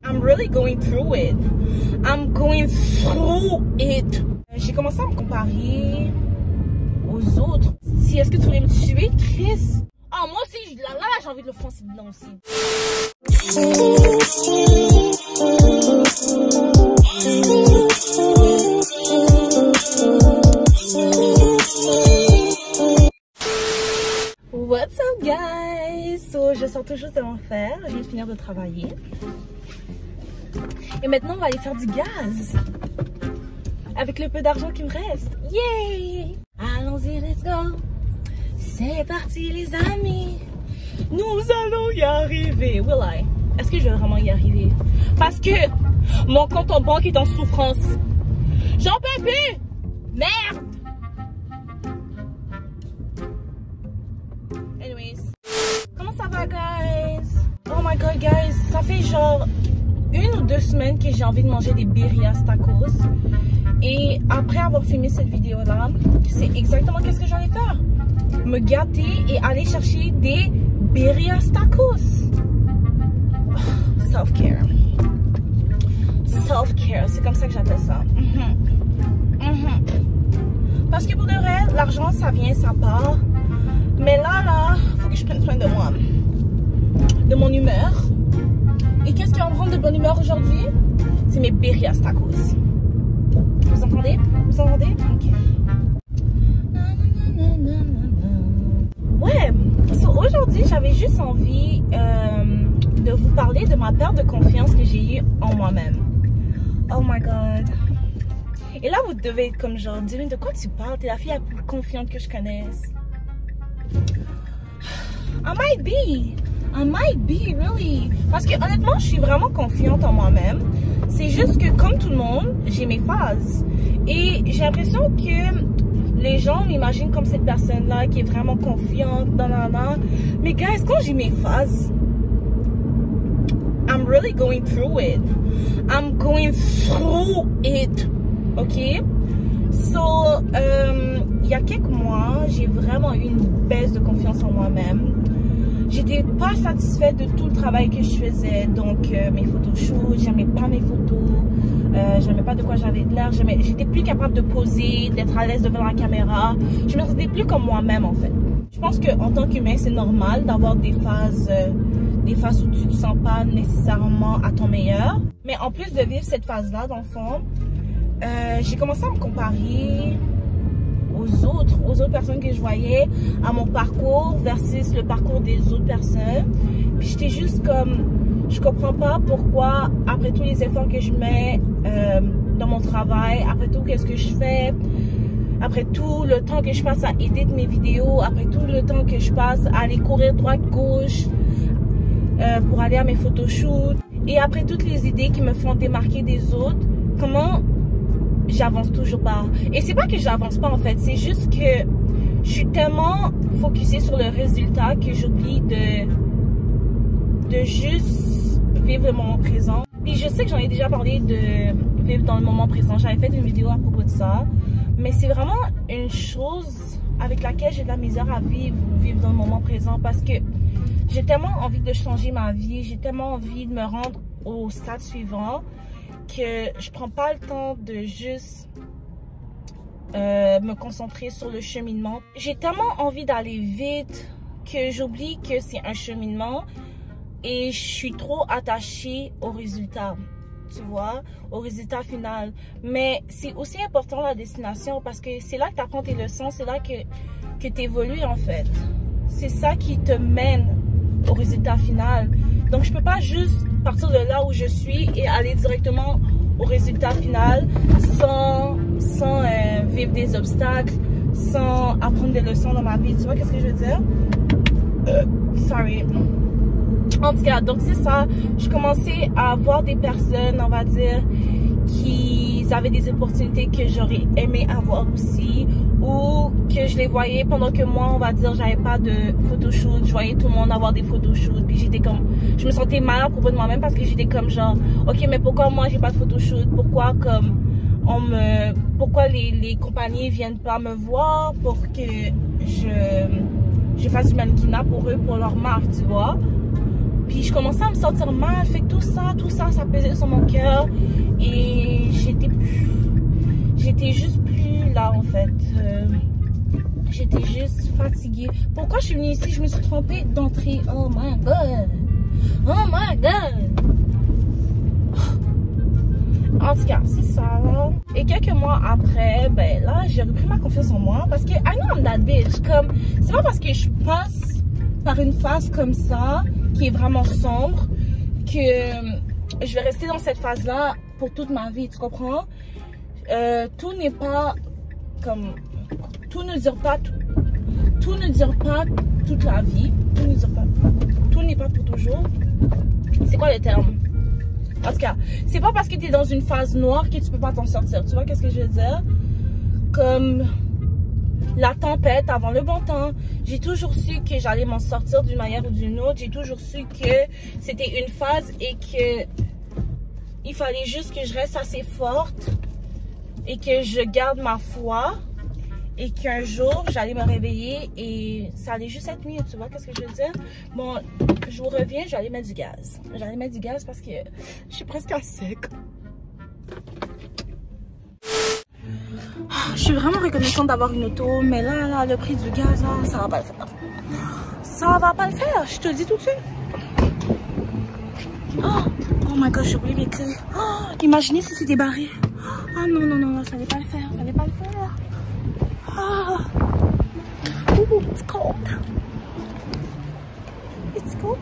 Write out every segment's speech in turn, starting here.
I'm really going through it. I'm going through it. J'ai commencé à me comparer aux autres. Si est-ce que tu voulais me tuer, Chris? Ah, moi aussi, là j'ai envie de le foncer dedans aussi. What's up, guys? So, je sors toujours de l'enfer. Je viens de finir de travailler. Et maintenant, on va aller faire du gaz. Avec le peu d'argent qui me reste. Yay! Allons-y, let's go. C'est parti, les amis. Nous allons y arriver. Will I? Est-ce que je vais vraiment y arriver? Parce que mon compte en banque est en souffrance. J'en peux plus! Merde! Anyways. Comment ça va, guys? Oh my god, guys. Ça fait genre 1 ou 2 semaines que j'ai envie de manger des birrias tacos. Et après avoir filmé cette vidéo-là, c'est exactement qu'est-ce que j'allais faire. Me gâter et aller chercher des birrias tacos. Self-care. Self-care, c'est comme ça que j'appelle ça. Parce que pour de vrai, l'argent, ça vient, ça part. Mais là, faut que je prenne soin de moi. De mon humeur. Et qu'est-ce qui va me rendre de bonne humeur aujourd'hui? C'est mes birrias tacos. Vous entendez? Vous entendez? Ok. Ouais, so aujourd'hui, j'avais juste envie de vous parler de ma perte de confiance que j'ai eue en moi-même. Oh my god. Et là, vous devez être comme genre, Dylan, de quoi tu parles? T'es la fille la plus confiante que je connaisse. I might be, really. Parce que honnêtement, je suis vraiment confiante en moi-même. C'est juste que comme tout le monde, j'ai mes phases. Et j'ai l'impression que les gens m'imaginent comme cette personne-là qui est vraiment confiante, Mais guys, quand j'ai mes phases, I'm really going through it. I'm going through it. Ok? So, il y a quelques mois, j'ai vraiment eu une baisse de confiance en moi-même. J'étais pas satisfaite de tout le travail que je faisais. Donc, mes photoshoots, j'aimais pas mes photos. J'aimais pas de quoi j'avais de l'air. J'étais plus capable de poser, d'être à l'aise devant la caméra. Je me sentais plus comme moi-même, en fait. Je pense qu'en tant qu'humain, c'est normal d'avoir des phases où tu te sens pas nécessairement à ton meilleur. Mais en plus de vivre cette phase-là, dans le fond, j'ai commencé à me comparer aux autres personnes que je voyais, à mon parcours versus le parcours des autres personnes. Puis j'étais juste comme, je comprends pas pourquoi, après tous les efforts que je mets dans mon travail, après tout qu'est-ce que je fais, après tout le temps que je passe à éditer mes vidéos, après tout le temps que je passe à aller courir droite-gauche pour aller à mes photoshoots, et après toutes les idées qui me font démarquer des autres, comment j'avance toujours pas. Et c'est pas que j'avance pas en fait, c'est juste que je suis tellement focusée sur le résultat que j'oublie de juste vivre le moment présent. Puis je sais que j'en ai déjà parlé de vivre dans le moment présent. J'avais fait une vidéo à propos de ça. Mais c'est vraiment une chose avec laquelle j'ai de la misère à vivre dans le moment présent, parce que j'ai tellement envie de changer ma vie, j'ai tellement envie de me rendre au stade suivant que je prends pas le temps de juste me concentrer sur le cheminement. J'ai tellement envie d'aller vite que j'oublie que c'est un cheminement et je suis trop attachée au résultat, tu vois, au résultat final. Mais c'est aussi important la destination, parce que c'est là que tu apprends tes leçons, c'est là que tu évolues en fait. C'est ça qui te mène au résultat final. Donc je peux pas juste partir de là où je suis et aller directement au résultat final sans vivre des obstacles, sans apprendre des leçons dans ma vie. Tu vois qu'est-ce que je veux dire? Sorry. En tout cas, donc c'est ça. Je commençais à voir des personnes, on va dire, qui avaient des opportunités que j'aurais aimé avoir aussi, ou que je les voyais pendant que moi, on va dire, j'avais pas de photoshoot. Je voyais tout le monde avoir des photoshoots, puis j'étais comme, je me sentais mal à propos de moi-même, parce que j'étais comme genre, ok, mais pourquoi moi j'ai pas de photoshoot? Pourquoi comme pourquoi les compagnies viennent pas me voir pour que je fasse du mannequinat pour eux, pour leur marque, tu vois? Puis je commençais à me sentir mal, fait que tout ça, ça pesait sur mon cœur. Et j'étais juste plus là en fait. J'étais juste fatiguée. Pourquoi je suis venue ici? Je me suis trompée d'entrée. Oh my god. Oh my god. En tout cas, c'est ça là. Et quelques mois après, ben là, j'ai repris ma confiance en moi. Parce que I know I'm that bitch. Comme, c'est pas parce que je passe par une phase comme ça, qui est vraiment sombre, que je vais rester dans cette phase-là pour toute ma vie, tu comprends? Tout n'est pas comme... Tout ne dure pas toute la vie. Tout n'est pas pour toujours. C'est quoi le terme? En tout cas, c'est pas parce que tu es dans une phase noire que tu peux pas t'en sortir. Tu vois qu'est-ce que je veux dire? Comme la tempête avant le bon temps. J'ai toujours su que j'allais m'en sortir d'une manière ou d'une autre. J'ai toujours su que c'était une phase et que il fallait juste que je reste assez forte et que je garde ma foi. Et qu'un jour, j'allais me réveiller et ça allait juste être mieux, tu vois, qu'est-ce que je veux dire? Bon, je vous reviens, j'allais mettre du gaz. J'allais mettre du gaz parce que je suis presque à sec. Je suis vraiment reconnaissante d'avoir une auto, mais là, le prix du gaz, là, ça va pas le faire. Ça va pas le faire, je te le dis tout de suite. Oh my god, j'ai oublié mes clés. Imaginez si c'était barré. Ah non, non, non, ça allait pas le faire, ça allait pas le faire. Ah. Ooh, it's cold. It's cold.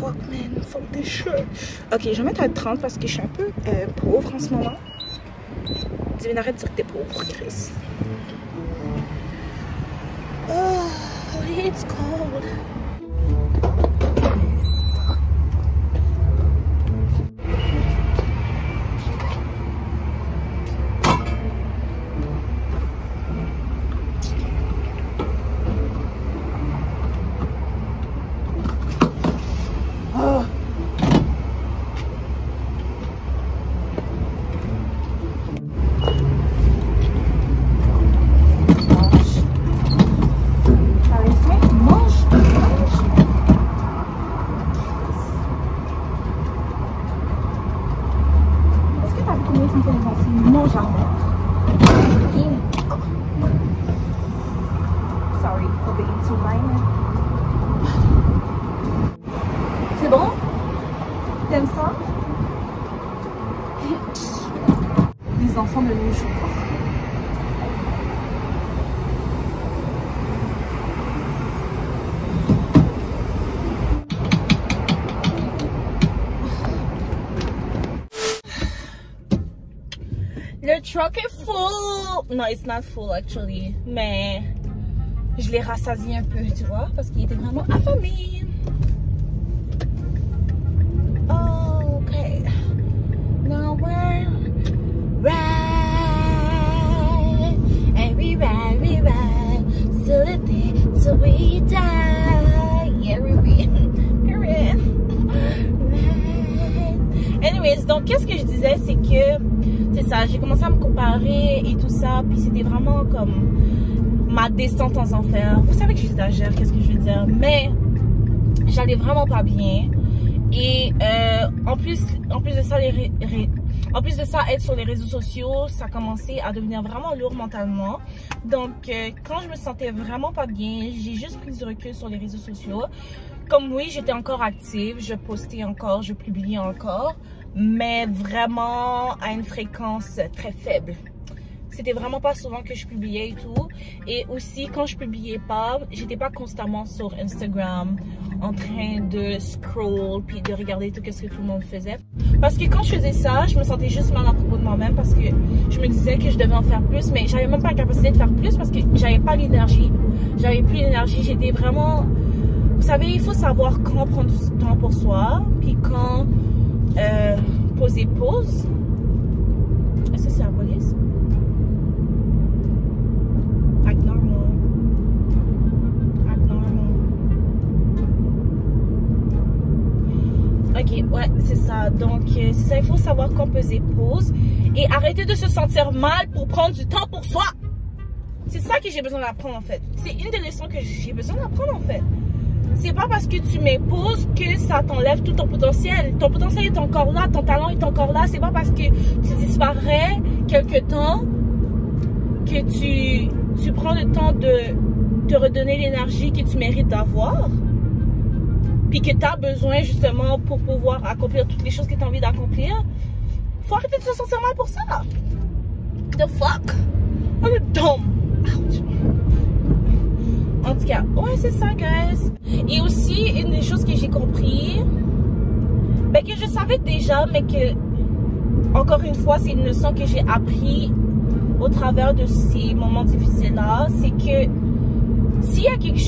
Fuck man, fuck this shit. Ok, je vais mettre à 30 parce que je suis un peu pauvre en ce moment. Dis, arrête de dire que t'es pauvre, Chris. Oh, it's cold. Non, jamais. Sorry for being too violent. C'est bon? T'aimes ça? Les enfants de nos jours. Le truck est full. No, it's not full actually. Mais je l'ai rassasié un peu, tu vois, parce qu'il était vraiment affamé. Oh, ok. Now we're right. And we ride. Till the day till we die. Yeah, we period. Anyways, donc qu'est-ce que je disais, c'est que c'est ça, j'ai commencé à me comparer et tout ça, puis c'était vraiment comme ma descente en enfer. Vous savez que j'exagère, qu'est-ce que je veux dire, mais j'allais vraiment pas bien. Et en plus de ça, être sur les réseaux sociaux, ça commençait à devenir vraiment lourd mentalement. Donc quand je me sentais vraiment pas bien, j'ai juste pris du recul sur les réseaux sociaux. Comme oui, j'étais encore active, je postais encore, je publiais encore, mais vraiment à une fréquence très faible. C'était vraiment pas souvent que je publiais et tout. Et aussi, quand je publiais pas, j'étais pas constamment sur Instagram en train de scroll puis de regarder tout ce que tout le monde faisait. Parce que quand je faisais ça, je me sentais juste mal à propos de moi-même parce que je me disais que je devais en faire plus, mais j'avais même pas la capacité de faire plus parce que j'avais pas l'énergie. J'avais plus l'énergie, j'étais vraiment... Vous savez, il faut savoir quand prendre du temps pour soi, puis quand poser pause. Est-ce que c'est la police? Act normal. Act normal. Ok, ouais, c'est ça. Donc, c'est ça, il faut savoir quand poser pause et arrêter de se sentir mal pour prendre du temps pour soi. C'est ça que j'ai besoin d'apprendre en fait. C'est une des leçons que j'ai besoin d'apprendre en fait. C'est pas parce que tu m'épouses que ça t'enlève tout ton potentiel. Ton potentiel est encore là, ton talent est encore là. C'est pas parce que tu disparais quelque temps que tu prends le temps de te redonner l'énergie que tu mérites d'avoir. Puis que tu as besoin justement pour pouvoir accomplir toutes les choses que tu as envie d'accomplir. Faut arrêter de se sentir mal pour ça. The fuck? On est dumb. Ouch. En tout cas, ouais, c'est ça, guys. Et aussi, une des choses que j'ai compris, ben, que je savais déjà, mais que, encore une fois, c'est une leçon que j'ai appris au travers de ces moments difficiles-là, c'est que s'il y a quelque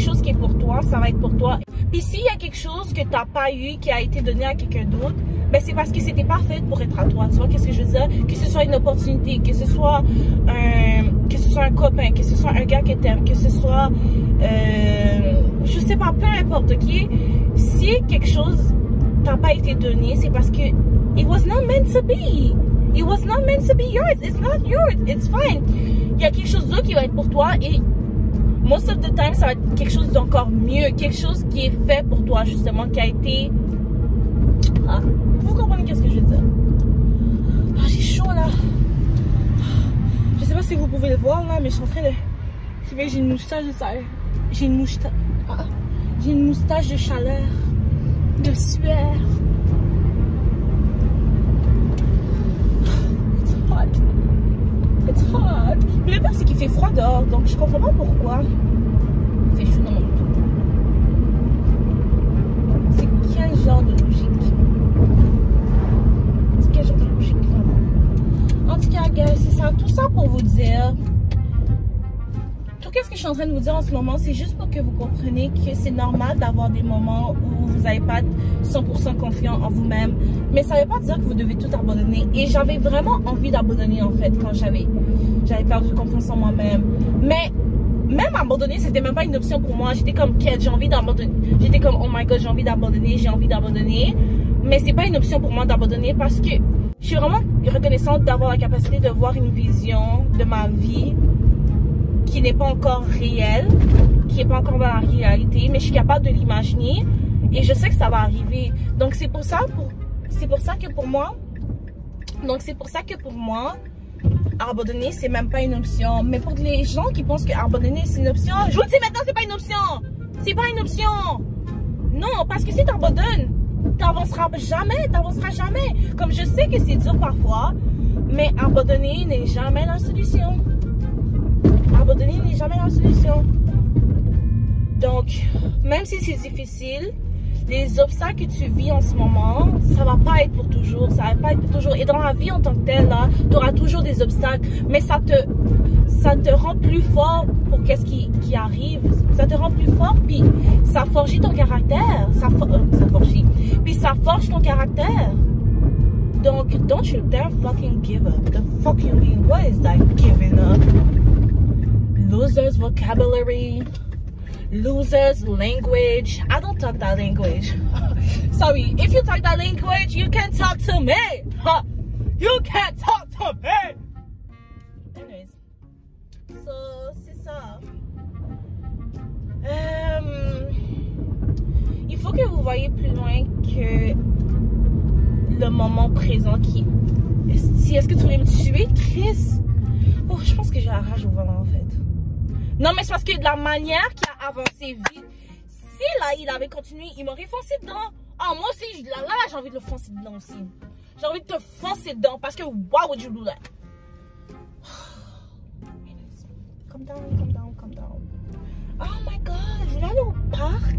chose qui est pour toi, ça va être pour toi. Puis s'il y a quelque chose que tu n'as pas eu, qui a été donné à quelqu'un d'autre, ben c'est parce que c'était pas fait pour être à toi. Tu vois qu'est-ce que je veux dire? Que ce soit une opportunité, que ce soit un copain, que ce soit un gars que t'aimes, que ce soit je sais pas, peu importe, ok? Si quelque chose t'a pas été donné, c'est parce que it was not meant to be. It was not meant to be yours. It's not yours. It's fine. Il y a quelque chose d'autre qui va être pour toi et most of the time, ça va être quelque chose d'encore mieux. Quelque chose qui est fait pour toi, justement, qui a été... Ah, vous comprenez qu'est-ce que je veux dire? Ah, j'ai chaud, là. Je sais pas si vous pouvez le voir, là, mais je suis en train de... J'ai une moustache de chaleur. J'ai une moustache de chaleur. De sueur. It's hot. It's hot. Mais le pire, c'est qu'il fait froid dehors, donc je comprends pas pourquoi il fait chaud dans mon auto. C'est quel genre de logique? C'est quel genre de logique, vraiment? En tout cas, guys, c'est ça. Tout ça pour vous dire... Tout ce que je suis en train de vous dire en ce moment, c'est juste pour que vous compreniez que c'est normal d'avoir des moments où vous n'avez pas 100% confiant en vous-même. Mais ça ne veut pas dire que vous devez tout abandonner. Et j'avais vraiment envie d'abandonner en fait quand j'avais perdu confiance en moi-même. Mais même abandonner, c'était même pas une option pour moi. J'étais comme, quête, j'ai envie d'abandonner. J'étais comme, oh my god, j'ai envie d'abandonner. Mais c'est pas une option pour moi d'abandonner parce que je suis vraiment reconnaissante d'avoir la capacité de voir une vision de ma vie qui n'est pas encore réelle, qui n'est pas encore dans la réalité, mais je suis capable de l'imaginer et je sais que ça va arriver. Donc c'est pour ça que pour moi, abandonner c'est même pas une option. Mais pour les gens qui pensent que abandonner c'est une option, je vous le dis maintenant, c'est pas une option. C'est pas une option. Non, parce que si tu abandonnes, t'avanceras jamais. Comme je sais que c'est dur parfois, mais abandonner n'est jamais la solution. Abandonner n'est jamais la solution. Donc, même si c'est difficile, les obstacles que tu vis en ce moment, ça va pas être pour toujours. Ça va pas être pour toujours. Et dans la vie en tant que telle, là, tu auras toujours des obstacles. Mais ça te rend plus fort pour qu'est-ce qui arrive. Ça te rend plus fort, puis ça forge ton caractère. Puis ça forge ton caractère. Donc, don't you dare fucking give up. The fuck you mean? What is that giving up? Losers vocabulary, losers language. I don't talk that language. Sorry, if you talk that language, you can't talk to me. You can't talk to me. Anyways, so c'est ça. Il faut que vous voyez plus loin que le moment présent qui. Est-ce que tu voulais me tuer, Chris? Oh, je pense que j'ai la rage au volant en fait. Non, mais c'est parce que de la manière qu'il a avancé vite, si là il avait continué, il m'aurait foncé dedans. Ah, moi aussi, là j'ai envie de le foncer dedans aussi. J'ai envie de te foncer dedans parce que why would you do that? Calm down. Oh my god, je voulais aller au parc,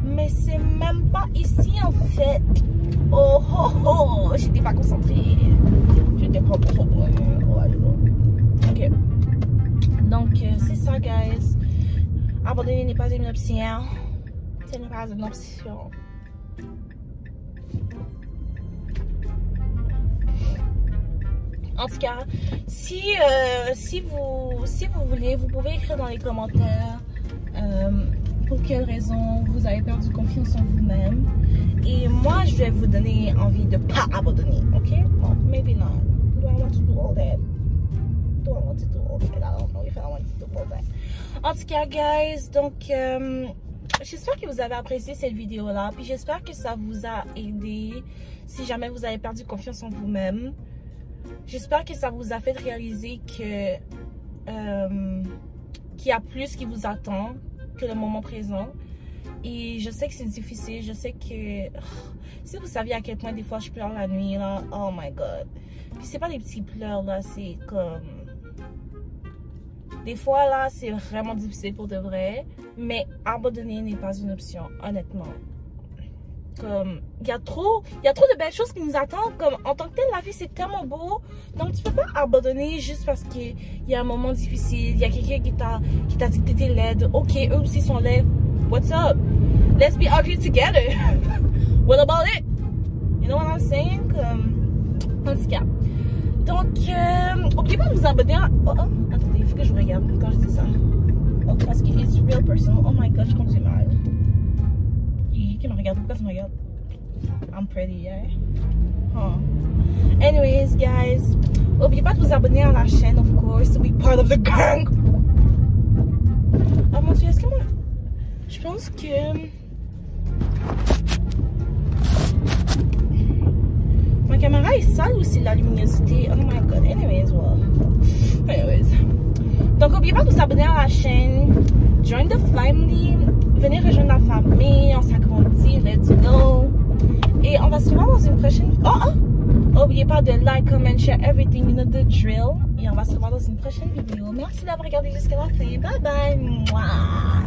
mais c'est même pas ici en fait. Oh, j'étais pas concentrée. J'étais pas concentrée. Ok. Donc, c'est ça, guys. Abandonner n'est pas une option. Ce n'est pas une option. En tout cas, si vous voulez, vous pouvez écrire dans les commentaires pour quelle raison vous avez perdu confiance en vous-même. Et moi, je vais vous donner envie de ne pas abandonner. Ok? Well, maybe not. Do I want to do all that? Do I want to do all that? I don't know if I want to do all that. En tout cas, guys, donc j'espère que vous avez apprécié cette vidéo-là. Puis j'espère que ça vous a aidé si jamais vous avez perdu confiance en vous-même. J'espère que ça vous a fait réaliser que qu'il y a plus qui vous attend que le moment présent. Et je sais que c'est difficile. Je sais que si vous saviez à quel point des fois je pleure la nuit là, oh my god. Puis c'est pas des petits pleurs là, c'est comme des fois là c'est vraiment difficile pour de vrai. Mais abandonner n'est pas une option, honnêtement. Comme il y a trop de belles choses qui nous attendent. Comme en tant que tel, la vie c'est tellement beau. Donc tu peux pas abandonner juste parce qu'il y a un moment difficile. Il y a quelqu'un qui t'a dit que t'étais laide. Ok, eux aussi sont laids. What's up? Let's be ugly together. What about it? You know what I'm saying? En tout cas. Donc, n'oubliez pas de vous abonner à... attendez, il faut que je regarde quand je dis ça. Oh, parce que it's real personal. Oh my god, je conduis mal. Qui me regarde? Pourquoi tu me regardes? I'm pretty, yeah? Huh. Anyways, guys, n'oubliez pas de vous abonner à la chaîne, of course, to be part of the gang. Oh mon dieu, est-ce que moi... Je pense que... Ma caméra est sale aussi, la luminosité. Oh my god. Anyways, well. Anyways. Donc, n'oubliez pas de vous abonner à la chaîne. Join the family. Venez rejoindre la famille. On s'agrandit. Let's go. Et on va se revoir dans une prochaine... N'oubliez pas de like, comment, share everything. You know the drill. Et on va se revoir dans une prochaine vidéo. Merci d'avoir regardé jusqu'à la fin. Bye bye. Mouah.